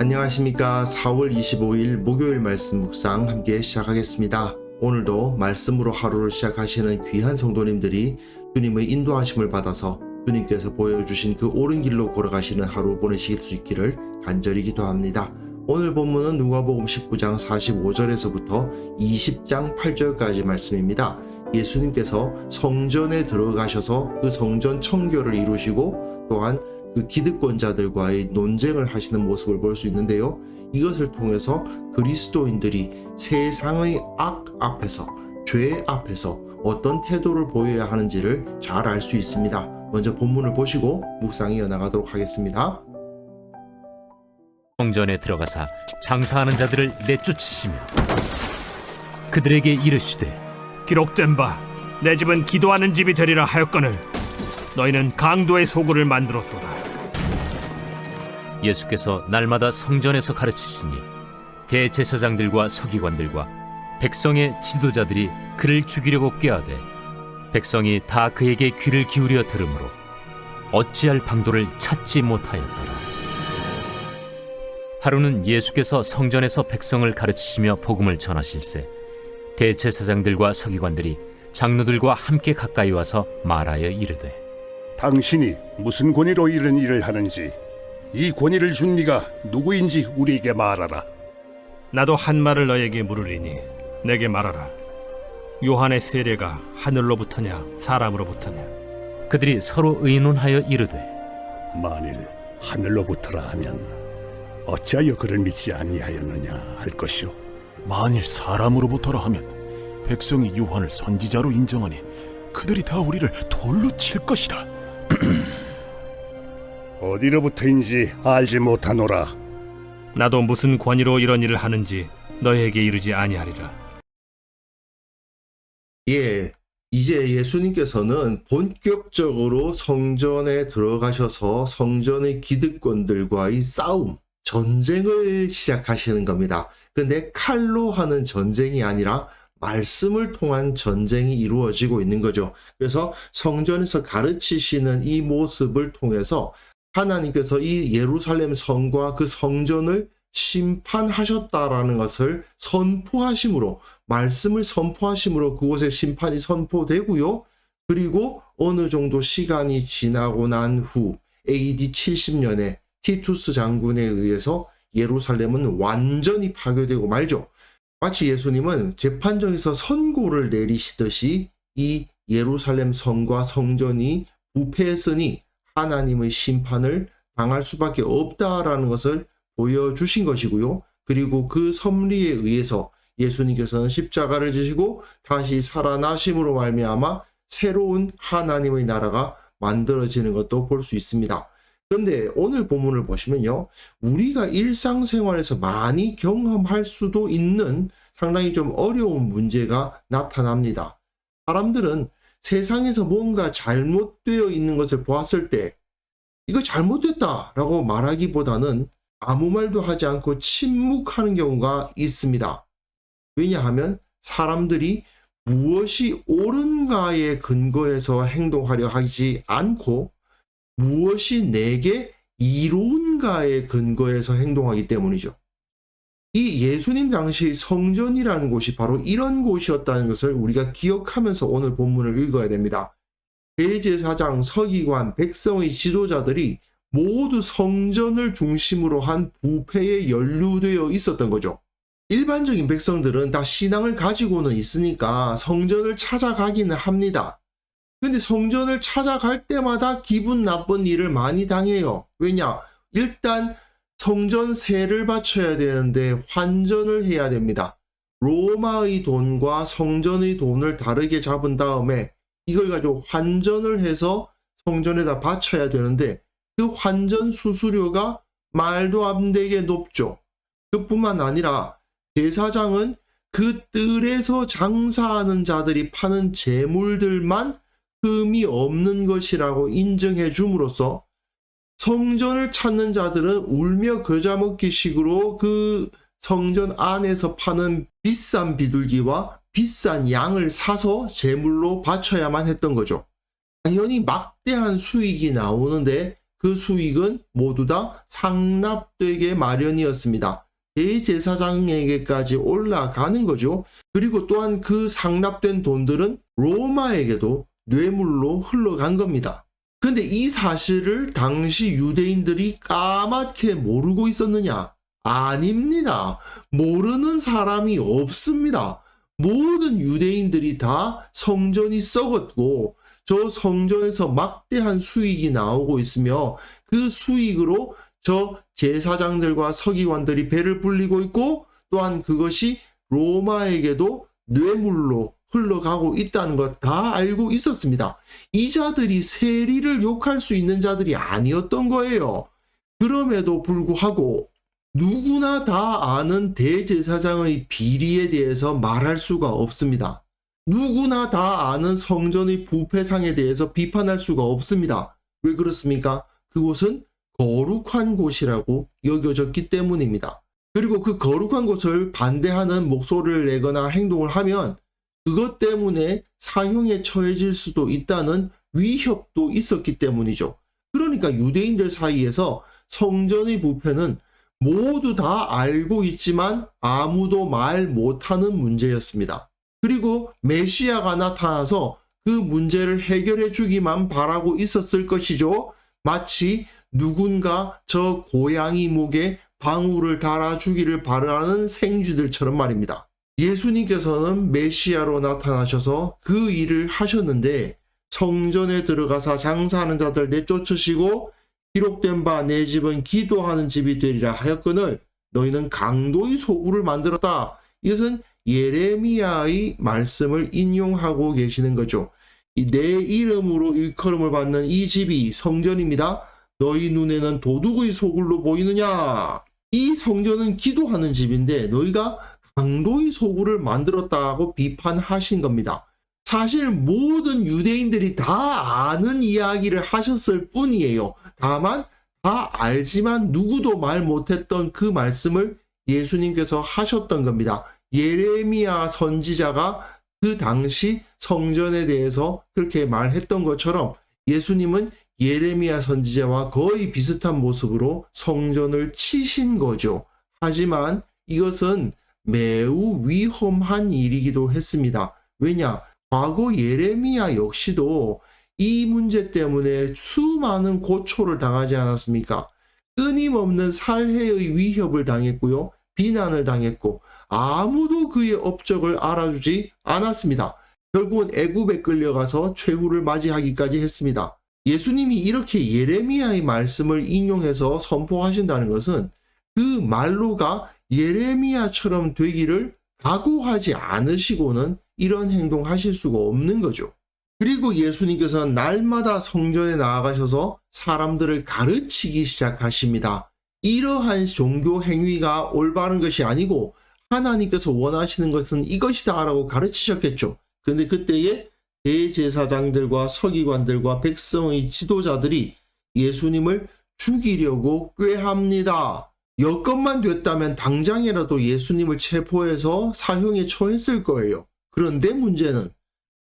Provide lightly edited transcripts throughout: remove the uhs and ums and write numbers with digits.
안녕하십니까. 4월 25일 목요일 말씀 묵상 함께 시작하겠습니다. 오늘도 말씀으로 하루를 시작하시는 귀한 성도님들이 주님의 인도하심을 받아서 주님께서 보여주신 그 옳은 길로 걸어가시는 하루 보내실 수 있기를 간절히 기도합니다. 오늘 본문은 누가복음 19장 45절에서부터 20장 8절까지 말씀입니다. 예수님께서 성전에 들어가셔서 그 성전 청교를 이루시고 또한 그 기득권자들과의 논쟁을 하시는 모습을 볼 수 있는데요. 이것을 통해서 그리스도인들이 세상의 악 앞에서, 죄 앞에서 어떤 태도를 보여야 하는지를 잘 알 수 있습니다. 먼저 본문을 보시고 묵상에 이어나가도록 하겠습니다. 성전에 들어가사 장사하는 자들을 내쫓으시며 그들에게 이르시되 기록된 바 내 집은 기도하는 집이 되리라 하였거늘 너희는 강도의 소굴을 만들었도다. 예수께서 날마다 성전에서 가르치시니 대제사장들과 서기관들과 백성의 지도자들이 그를 죽이려고 꾀하되 백성이 다 그에게 귀를 기울여 들으므로 어찌할 방도를 찾지 못하였더라. 하루는 예수께서 성전에서 백성을 가르치시며 복음을 전하실세 대제사장들과 서기관들이 장로들과 함께 가까이 와서 말하여 이르되 당신이 무슨 권위로 이런 일을 하는지 이 권위를 준 네가 누구인지 우리에게 말하라. 나도 한 말을 너에게 물으리니 내게 말하라. 요한의 세례가 하늘로부터냐 사람으로부터냐? 그들이 서로 의논하여 이르되 만일 하늘로부터라 하면 어찌하여 그를 믿지 아니하였느냐 할 것이요. 만일 사람으로부터라 하면 백성이 요한을 선지자로 인정하니 그들이 다 우리를 돌로 칠 것이라. 어디로부터인지 알지 못하노라. 나도 무슨 권위로 이런 일을 하는지 너에게 이르지 아니하리라. 이제 예수님께서는 본격적으로 성전에 들어가셔서 성전의 기득권들과의 싸움, 전쟁을 시작하시는 겁니다. 근데 칼로 하는 전쟁이 아니라 말씀을 통한 전쟁이 이루어지고 있는 거죠. 그래서 성전에서 가르치시는 이 모습을 통해서 하나님께서 이 예루살렘 성과 그 성전을 심판하셨다라는 것을 선포하심으로, 말씀을 선포하심으로 그곳에 심판이 선포되고요. 그리고 어느 정도 시간이 지나고 난 후 AD 70년에 티투스 장군에 의해서 예루살렘은 완전히 파괴되고 말죠. 마치 예수님은 재판정에서 선고를 내리시듯이 이 예루살렘 성과 성전이 부패했으니 하나님의 심판을 당할 수밖에 없다라는 것을 보여주신 것이고요. 그리고 그 섭리에 의해서 예수님께서는 십자가를 지시고 다시 살아나심으로 말미암아 새로운 하나님의 나라가 만들어지는 것도 볼 수 있습니다. 그런데 오늘 본문을 보시면요, 우리가 일상생활에서 많이 경험할 수도 있는 상당히 좀 어려운 문제가 나타납니다. 사람들은 세상에서 뭔가 잘못되어 있는 것을 보았을 때 이거 잘못됐다라고 말하기보다는 아무 말도 하지 않고 침묵하는 경우가 있습니다. 왜냐하면 사람들이 무엇이 옳은가에 근거해서 행동하려 하지 않고 무엇이 내게 이로운가에 근거해서 행동하기 때문이죠. 이 예수님 당시 성전이라는 곳이 바로 이런 곳이었다는 것을 우리가 기억하면서 오늘 본문을 읽어야 됩니다. 대제사장, 서기관, 백성의 지도자들이 모두 성전을 중심으로 한 부패에 연루되어 있었던 거죠. 일반적인 백성들은 다 신앙을 가지고는 있으니까 성전을 찾아가기는 합니다. 근데 성전을 찾아갈 때마다 기분 나쁜 일을 많이 당해요. 왜냐? 일단 성전세를 바쳐야 되는데 환전을 해야 됩니다. 로마의 돈과 성전의 돈을 다르게 잡은 다음에 이걸 가지고 환전을 해서 성전에다 바쳐야 되는데 그 환전 수수료가 말도 안 되게 높죠. 그뿐만 아니라 제사장은 그 뜰에서 장사하는 자들이 파는 재물들만 흠이 없는 것이라고 인정해 줌으로써 성전을 찾는 자들은 울며 겨자 먹기 식으로 그 성전 안에서 파는 비싼 비둘기와 비싼 양을 사서 제물로 바쳐야만 했던 거죠. 당연히 막대한 수익이 나오는데 그 수익은 모두 다 상납되게 마련이었습니다. 대제사장에게까지 올라가는 거죠. 그리고 또한 그 상납된 돈들은 로마에게도 뇌물로 흘러간 겁니다. 근데 이 사실을 당시 유대인들이 까맣게 모르고 있었느냐? 아닙니다. 모르는 사람이 없습니다. 모든 유대인들이 다 성전이 썩었고 저 성전에서 막대한 수익이 나오고 있으며 그 수익으로 저 제사장들과 서기관들이 배를 불리고 있고 또한 그것이 로마에게도 뇌물로 흘러가고 있다는 것 다 알고 있었습니다. 이 자들이 세리를 욕할 수 있는 자들이 아니었던 거예요. 그럼에도 불구하고 누구나 다 아는 대제사장의 비리에 대해서 말할 수가 없습니다. 누구나 다 아는 성전의 부패상에 대해서 비판할 수가 없습니다. 왜 그렇습니까? 그곳은 거룩한 곳이라고 여겨졌기 때문입니다. 그리고 그 거룩한 곳을 반대하는 목소리를 내거나 행동을 하면 그것 때문에 사형에 처해질 수도 있다는 위협도 있었기 때문이죠. 그러니까 유대인들 사이에서 성전의 부패는 모두 다 알고 있지만 아무도 말 못하는 문제였습니다. 그리고 메시아가 나타나서 그 문제를 해결해 주기만 바라고 있었을 것이죠. 마치 누군가 저 고양이 목에 방울을 달아주기를 바라는 생쥐들처럼 말입니다. 예수님께서는 메시아로 나타나셔서 그 일을 하셨는데 성전에 들어가서 장사하는 자들 내쫓으시고 기록된 바 내 집은 기도하는 집이 되리라 하였거늘 너희는 강도의 소굴을 만들었다. 이것은 예레미야의 말씀을 인용하고 계시는 거죠. 내 이름으로 일컬음을 받는 이 집이 성전입니다. 너희 눈에는 도둑의 소굴로 보이느냐? 이 성전은 기도하는 집인데 너희가 강도의 소굴을 만들었다고 비판하신 겁니다. 사실 모든 유대인들이 다 아는 이야기를 하셨을 뿐이에요. 다만 다 알지만 누구도 말 못했던 그 말씀을 예수님께서 하셨던 겁니다. 예레미야 선지자가 그 당시 성전에 대해서 그렇게 말했던 것처럼 예수님은 예레미야 선지자와 거의 비슷한 모습으로 성전을 치신 거죠. 하지만 이것은 매우 위험한 일이기도 했습니다. 왜냐? 과거 예레미야 역시도 이 문제 때문에 수많은 고초를 당하지 않았습니까? 끊임없는 살해의 위협을 당했고요. 비난을 당했고 아무도 그의 업적을 알아주지 않았습니다. 결국은 애굽에 끌려가서 최후를 맞이하기까지 했습니다. 예수님이 이렇게 예레미야의 말씀을 인용해서 선포하신다는 것은 그 말로가 예레미야처럼 되기를 각오하지 않으시고는 이런 행동하실 수가 없는 거죠. 그리고 예수님께서는 날마다 성전에 나아가셔서 사람들을 가르치기 시작하십니다. 이러한 종교 행위가 올바른 것이 아니고 하나님께서 원하시는 것은 이것이다 라고 가르치셨겠죠. 그런데 그때에 대제사장들과 서기관들과 백성의 지도자들이 예수님을 죽이려고 꾀합니다. 여건만 됐다면 당장이라도 예수님을 체포해서 사형에 처했을 거예요. 그런데 문제는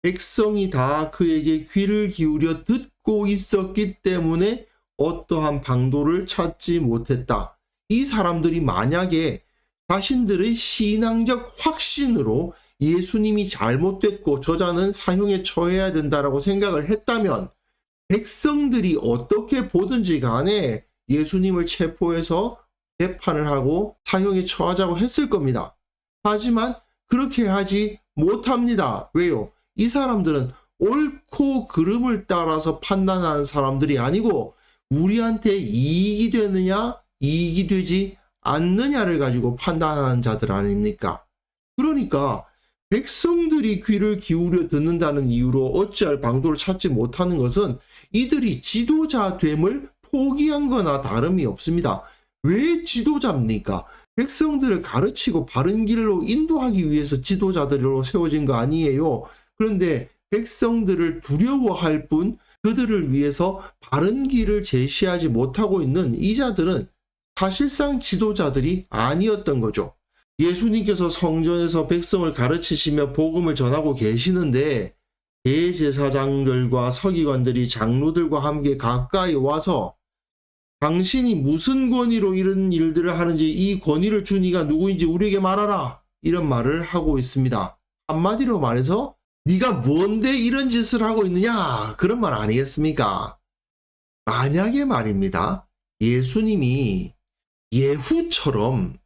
백성이 다 그에게 귀를 기울여 듣고 있었기 때문에 어떠한 방도를 찾지 못했다. 이 사람들이 만약에 자신들의 신앙적 확신으로 예수님이 잘못됐고 저자는 사형에 처해야 된다라고 생각을 했다면 백성들이 어떻게 보든지 간에 예수님을 체포해서 재판을 하고 사형에 처하자고 했을 겁니다. 하지만 그렇게 하지 못합니다. 왜요? 이 사람들은 옳고 그름을 따라서 판단하는 사람들이 아니고 우리한테 이익이 되느냐 이익이 되지 않느냐를 가지고 판단하는 자들 아닙니까? 그러니까 백성들이 귀를 기울여 듣는다는 이유로 어찌할 방도를 찾지 못하는 것은 이들이 지도자됨을 포기한 거나 다름이 없습니다. 왜 지도자입니까? 백성들을 가르치고 바른 길로 인도하기 위해서 지도자들로 세워진 거 아니에요. 그런데 백성들을 두려워할 뿐 그들을 위해서 바른 길을 제시하지 못하고 있는 이 자들은 사실상 지도자들이 아니었던 거죠. 예수님께서 성전에서 백성을 가르치시며 복음을 전하고 계시는데 대제사장들과 서기관들이 장로들과 함께 가까이 와서 당신이 무슨 권위로 이런 일들을 하는지 이 권위를 준 이가 누구인지 우리에게 말하라. 이런 말을 하고 있습니다. 한마디로 말해서 네가 뭔데 이런 짓을 하고 있느냐? 그런 말 아니겠습니까? 만약에 말입니다. 예수님이 예후처럼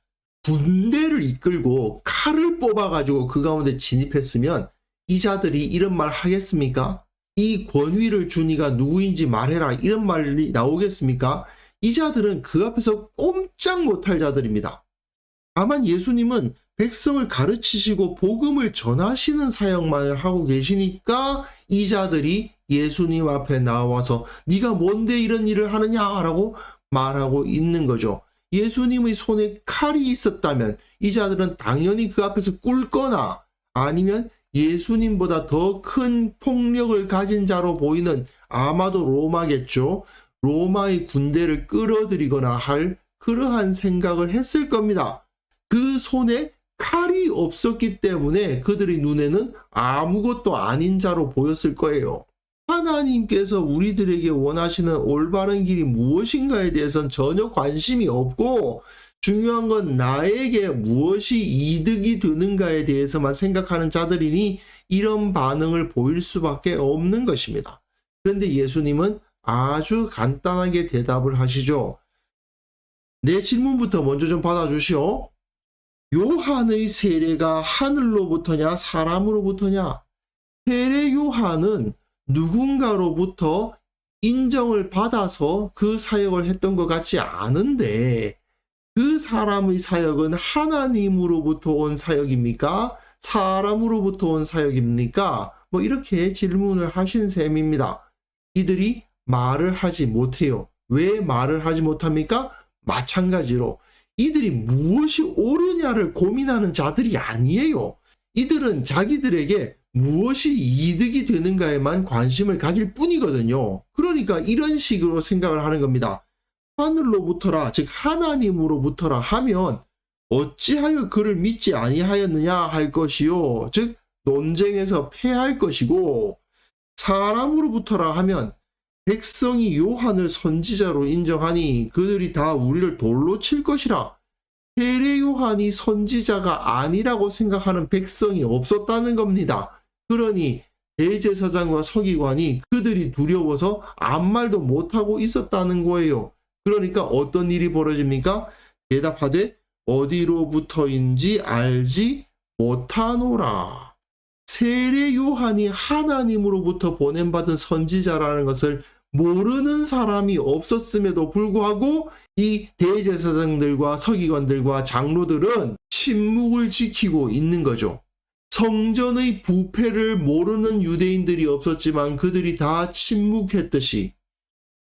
군대를 이끌고 칼을 뽑아가지고 그 가운데 진입했으면 이 자들이 이런 말 하겠습니까? 이 권위를 준 이가 누구인지 말해라. 이런 말이 나오겠습니까? 이 자들은 그 앞에서 꼼짝 못할 자들입니다. 다만 예수님은 백성을 가르치시고 복음을 전하시는 사역만 하고 계시니까 이 자들이 예수님 앞에 나와서 네가 뭔데 이런 일을 하느냐라고 말하고 있는 거죠. 예수님의 손에 칼이 있었다면 이 자들은 당연히 그 앞에서 꿇거나 아니면 예수님보다 더 큰 폭력을 가진 자로 보이는 아마도 로마겠죠. 로마의 군대를 끌어들이거나 할 그러한 생각을 했을 겁니다. 그 손에 칼이 없었기 때문에 그들의 눈에는 아무것도 아닌 자로 보였을 거예요. 하나님께서 우리들에게 원하시는 올바른 길이 무엇인가에 대해서는 전혀 관심이 없고 중요한 건 나에게 무엇이 이득이 되는가에 대해서만 생각하는 자들이니 이런 반응을 보일 수밖에 없는 것입니다. 그런데 예수님은 아주 간단하게 대답을 하시죠. 내 질문부터 먼저 좀 받아주시오. 요한의 세례가 하늘로부터냐 사람으로부터냐? 세례 요한은 누군가로부터 인정을 받아서 그 사역을 했던 것 같지 않은데 그 사람의 사역은 하나님으로부터 온 사역입니까? 사람으로부터 온 사역입니까? 뭐 이렇게 질문을 하신 셈입니다. 이들이 말을 하지 못해요. 왜 말을 하지 못합니까? 마찬가지로 이들이 무엇이 옳으냐를 고민하는 자들이 아니에요. 이들은 자기들에게 무엇이 이득이 되는가에만 관심을 가질 뿐이거든요. 그러니까 이런 식으로 생각을 하는 겁니다. 하늘로부터라, 즉 하나님으로부터라 하면 어찌하여 그를 믿지 아니하였느냐 할 것이요. 즉 논쟁에서 패할 것이고, 사람으로부터라 하면 백성이 요한을 선지자로 인정하니 그들이 다 우리를 돌로 칠 것이라. 세례 요한이 선지자가 아니라고 생각하는 백성이 없었다는 겁니다. 그러니 대제사장과 서기관이 그들이 두려워서 아무 말도 못하고 있었다는 거예요. 그러니까 어떤 일이 벌어집니까? 대답하되 어디로부터인지 알지 못하노라. 세례 요한이 하나님으로부터 보냄받은 선지자라는 것을 모르는 사람이 없었음에도 불구하고 이 대제사장들과 서기관들과 장로들은 침묵을 지키고 있는 거죠. 성전의 부패를 모르는 유대인들이 없었지만 그들이 다 침묵했듯이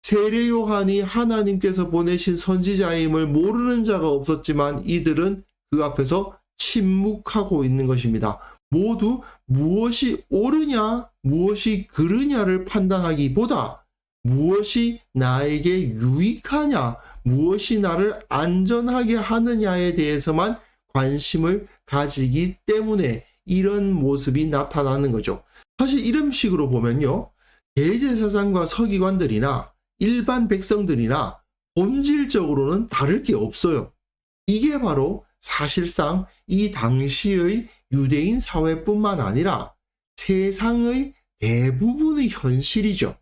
세례 요한이 하나님께서 보내신 선지자임을 모르는 자가 없었지만 이들은 그 앞에서 침묵하고 있는 것입니다. 모두 무엇이 옳으냐, 무엇이 그르냐를 판단하기보다 무엇이 나에게 유익하냐, 무엇이 나를 안전하게 하느냐에 대해서만 관심을 가지기 때문에 이런 모습이 나타나는 거죠. 사실 이런 식으로 보면요, 대제사장과 서기관들이나 일반 백성들이나 본질적으로는 다를 게 없어요. 이게 바로 사실상 이 당시의 유대인 사회뿐만 아니라 세상의 대부분의 현실이죠.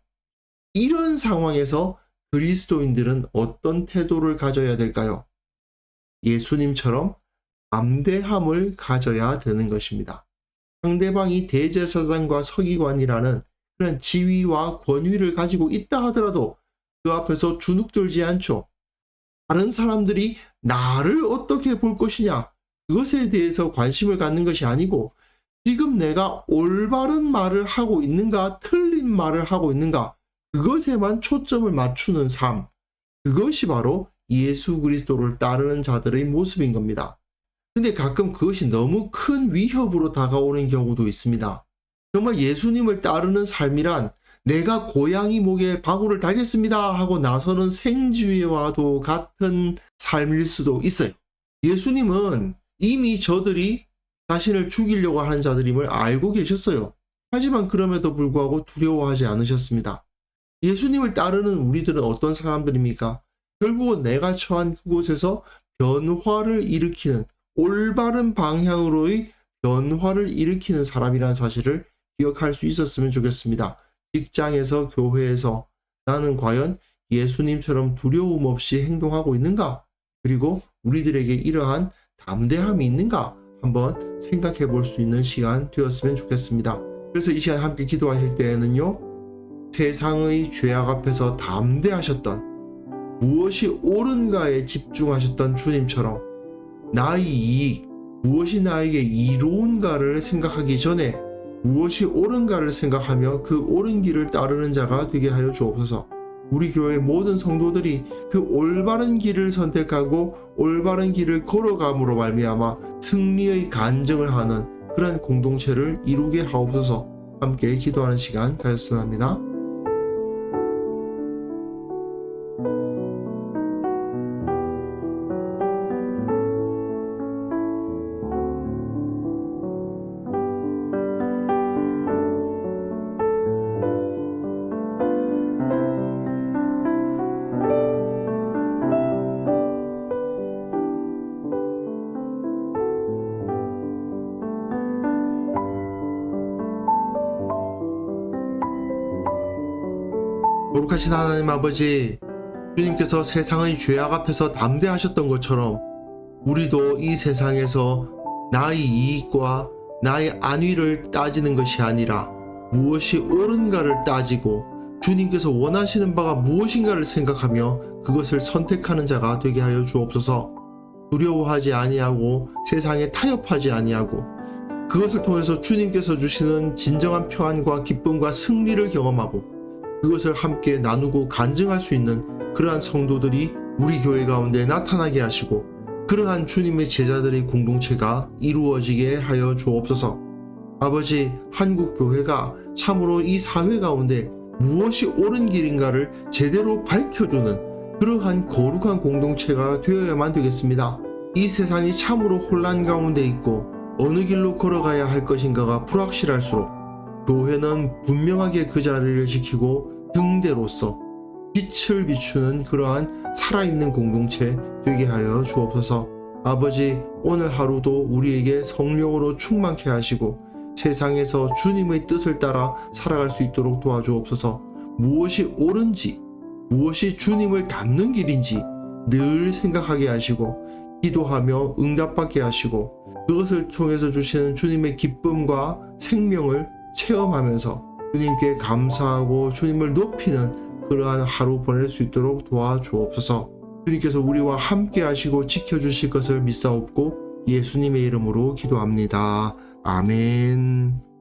이런 상황에서 그리스도인들은 어떤 태도를 가져야 될까요? 예수님처럼 담대함을 가져야 되는 것입니다. 상대방이 대제사장과 서기관이라는 그런 지위와 권위를 가지고 있다 하더라도 그 앞에서 주눅들지 않죠. 다른 사람들이 나를 어떻게 볼 것이냐, 그것에 대해서 관심을 갖는 것이 아니고 지금 내가 올바른 말을 하고 있는가, 틀린 말을 하고 있는가, 그것에만 초점을 맞추는 삶, 그것이 바로 예수 그리스도를 따르는 자들의 모습인 겁니다. 근데 가끔 그것이 너무 큰 위협으로 다가오는 경우도 있습니다. 정말 예수님을 따르는 삶이란 내가 고양이 목에 방울을 달겠습니다 하고 나서는 생쥐와도 같은 삶일 수도 있어요. 예수님은 이미 저들이 자신을 죽이려고 하는 자들임을 알고 계셨어요. 하지만 그럼에도 불구하고 두려워하지 않으셨습니다. 예수님을 따르는 우리들은 어떤 사람들입니까? 결국은 내가 처한 그곳에서 변화를 일으키는, 올바른 방향으로의 변화를 일으키는 사람이라는 사실을 기억할 수 있었으면 좋겠습니다. 직장에서, 교회에서 나는 과연 예수님처럼 두려움 없이 행동하고 있는가? 그리고 우리들에게 이러한 담대함이 있는가? 한번 생각해 볼 수 있는 시간 되었으면 좋겠습니다. 그래서 이 시간 함께 기도하실 때에는요, 세상의 죄악 앞에서 담대하셨던, 무엇이 옳은가에 집중하셨던 주님처럼 나의 이익, 무엇이 나에게 이로운가를 생각하기 전에 무엇이 옳은가를 생각하며 그 옳은 길을 따르는 자가 되게 하여 주옵소서. 우리 교회 모든 성도들이 그 올바른 길을 선택하고 올바른 길을 걸어감으로 말미암아 승리의 간증을 하는 그러한 공동체를 이루게 하옵소서. 함께 기도하는 시간 가졌으면 합니다. 거룩하신 하나님 아버지, 주님께서 세상의 죄악 앞에서 담대하셨던 것처럼 우리도 이 세상에서 나의 이익과 나의 안위를 따지는 것이 아니라 무엇이 옳은가를 따지고 주님께서 원하시는 바가 무엇인가를 생각하며 그것을 선택하는 자가 되게 하여 주옵소서. 두려워하지 아니하고 세상에 타협하지 아니하고 그것을 통해서 주님께서 주시는 진정한 평안과 기쁨과 승리를 경험하고 그것을 함께 나누고 간증할 수 있는 그러한 성도들이 우리 교회 가운데 나타나게 하시고 그러한 주님의 제자들의 공동체가 이루어지게 하여 주옵소서. 아버지, 한국 교회가 참으로 이 사회 가운데 무엇이 옳은 길인가를 제대로 밝혀주는 그러한 거룩한 공동체가 되어야만 되겠습니다. 이 세상이 참으로 혼란 가운데 있고 어느 길로 걸어가야 할 것인가가 불확실할수록 교회는 분명하게 그 자리를 지키고 등대로서 빛을 비추는 그러한 살아있는 공동체 되게 하여 주옵소서. 아버지, 오늘 하루도 우리에게 성령으로 충만케 하시고 세상에서 주님의 뜻을 따라 살아갈 수 있도록 도와주옵소서. 무엇이 옳은지, 무엇이 주님을 닮는 길인지 늘 생각하게 하시고 기도하며 응답받게 하시고 그것을 통해서 주시는 주님의 기쁨과 생명을 체험하면서 주님께 감사하고 주님을 높이는 그러한 하루 보낼 수 있도록 도와주옵소서. 주님께서 우리와 함께 하시고 지켜주실 것을 믿사옵고 예수님의 이름으로 기도합니다. 아멘.